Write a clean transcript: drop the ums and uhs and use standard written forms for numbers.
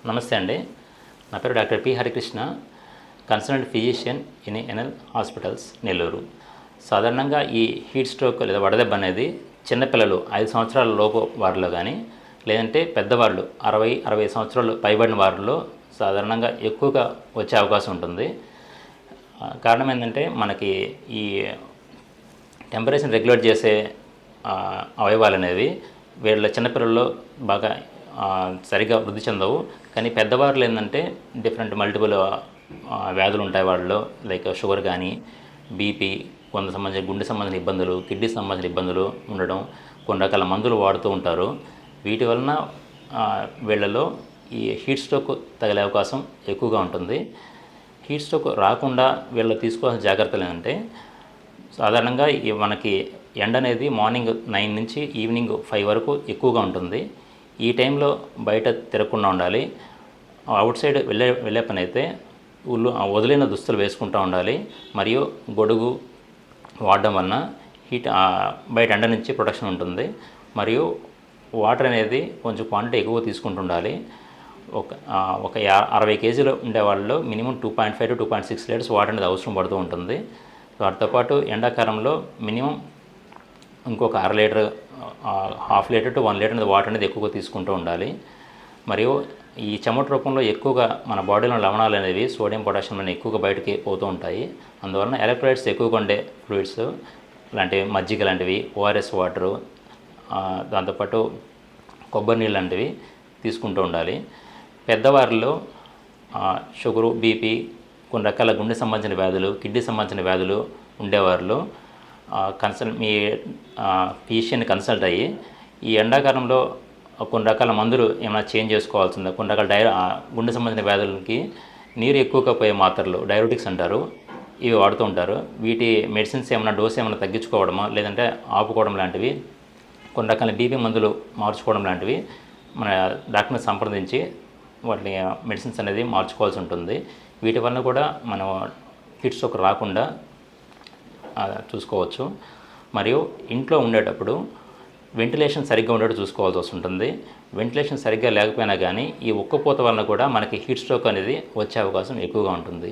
నమస్తే అండి. నా పేరు doctor P Harikrishna, consultant physician in NL hospitals, Nellore. సాధారణంగా ఈ హీట్ స్ట్రోక్ లేదా వడదెబ్బ అనేది చిన్నపిల్లలు 5 సంవత్సరాల లోపు వారిలో కానీ, లేదంటే పెద్దవాళ్ళు 60 సంవత్సరాలు పైబడిన వారిలో సాధారణంగా ఎక్కువగా వచ్చే అవకాశం ఉంటుంది. కారణం ఏంటంటే మనకి ఈ టెంపరేచర్ రెగ్యులేట్ చేసే అవయవాలు అనేవి వీళ్ళ చిన్నపిల్లల్లో బాగా సరిగ్గా వృద్ధి చెందవు. కానీ పెద్దవాళ్ళు ఏంటంటే డిఫరెంట్ మల్టిపుల్ వ్యాధులు ఉంటాయి వాళ్ళలో, లైక్ షుగర్ కానీ, బీపీ, కొంత సంబంధించిన గుండె సంబంధించిన ఇబ్బందులు, కిడ్నీ సంబంధించిన ఇబ్బందులు ఉండడం, కొన్ని రకాల మందులు వాడుతూ ఉంటారు. వీటి వలన వీళ్ళలో ఈ హీట్ స్ట్రోక్ తగిలే అవకాశం ఎక్కువగా ఉంటుంది. హీట్ స్ట్రోక్ రాకుండా వీళ్ళు తీసుకోవాల్సిన జాగ్రత్తలు ఏంటంటే, సాధారణంగా మనకి ఎండ అనేది మార్నింగ్ 9 నుంచి ఈవినింగ్ 5 వరకు ఎక్కువగా ఉంటుంది. ఈ టైంలో బయట తిరగకుండా ఉండాలి. అవుట్ సైడ్ వెళ్ళే పని అయితే వదిలిన దుస్తులు వేసుకుంటూ ఉండాలి. మరియు గొడుగు వాడడం వలన బయట ఎండ నుంచి ప్రొటెక్షన్ ఉంటుంది. మరియు వాటర్ అనేది కొంచెం క్వాంటిటీ ఎక్కువ తీసుకుంటుండాలి. ఒక 60 కేజీలు ఉండే వాళ్ళలో మినిమం 2.5 to 2.6 లీటర్స్ వాటర్ అనేది అవసరం పడుతూ ఉంటుంది. వాటితో పాటు ఎండాకాలంలో మినిమం ఇంకొక 1/2 లీటర్, 1/2 లీటర్ to 1 లీటర్ అనేది వాటర్ అనేది ఎక్కువగా తీసుకుంటూ ఉండాలి. మరియు ఈ చెమట రూపంలో ఎక్కువగా మన బాడీలో లవణాలు అనేవి సోడియం, పొటాషియం అనేవి ఎక్కువగా బయటికి పోతూ ఉంటాయి. అందువలన ఎలక్ట్రోలైట్స్ ఎక్కువగా ఉండే ఫ్లూయిడ్స్ లాంటివి, మజ్జిగ లాంటివి, ఓఆర్ఎస్ వాటరు, దాంతోపాటు కొబ్బరి నీళ్ళు లాంటివి తీసుకుంటూ ఉండాలి. పెద్దవారిలో షుగరు, బీపీ, కొన్ని రకాల గుండె సంబంధించిన వ్యాధులు, కిడ్నీ సంబంధించిన వ్యాధులు ఉండేవారిలో మీ ఫిజిషియన్ని కన్సల్ట్ అయ్యి ఈ ఎండాకాలంలో కొన్ని రకాల మందులు ఏమైనా చేంజ్ చేసుకోవాల్సిందా, కొన్ని రకాల గుండె సంబంధించిన వ్యాధులకి నీరు ఎక్కువగా పోయే మాత్రలు, డైరెటిక్స్ అంటారు, ఇవి వాడుతూ ఉంటారు. వీటి మెడిసిన్స్ ఏమైనా డోస్ ఏమైనా తగ్గించుకోవడమా లేదంటే ఆపుకోవడం లాంటివి, కొన్ని రకాల బీపీ మందులు మార్చుకోవడం లాంటివి మన డాక్టర్ని సంప్రదించి వాటిని మెడిసిన్స్ అనేది మార్చుకోవాల్సి ఉంటుంది. వీటి వలన కూడా మనం హీట్ స్ట్రోక్ రాకుండా చూసుకోవచ్చు. మరియు ఇంట్లో ఉండేటప్పుడు వెంటిలేషన్ సరిగ్గా ఉండేటట్టు చూసుకోవాల్సి వస్తుంటుంది. వెంటిలేషన్ సరిగ్గా లేకపోయినా కానీ ఈ ఉక్కపోత వలన కూడా మనకి హీట్ స్ట్రోక్ అనేది వచ్చే అవకాశం ఎక్కువగా ఉంటుంది.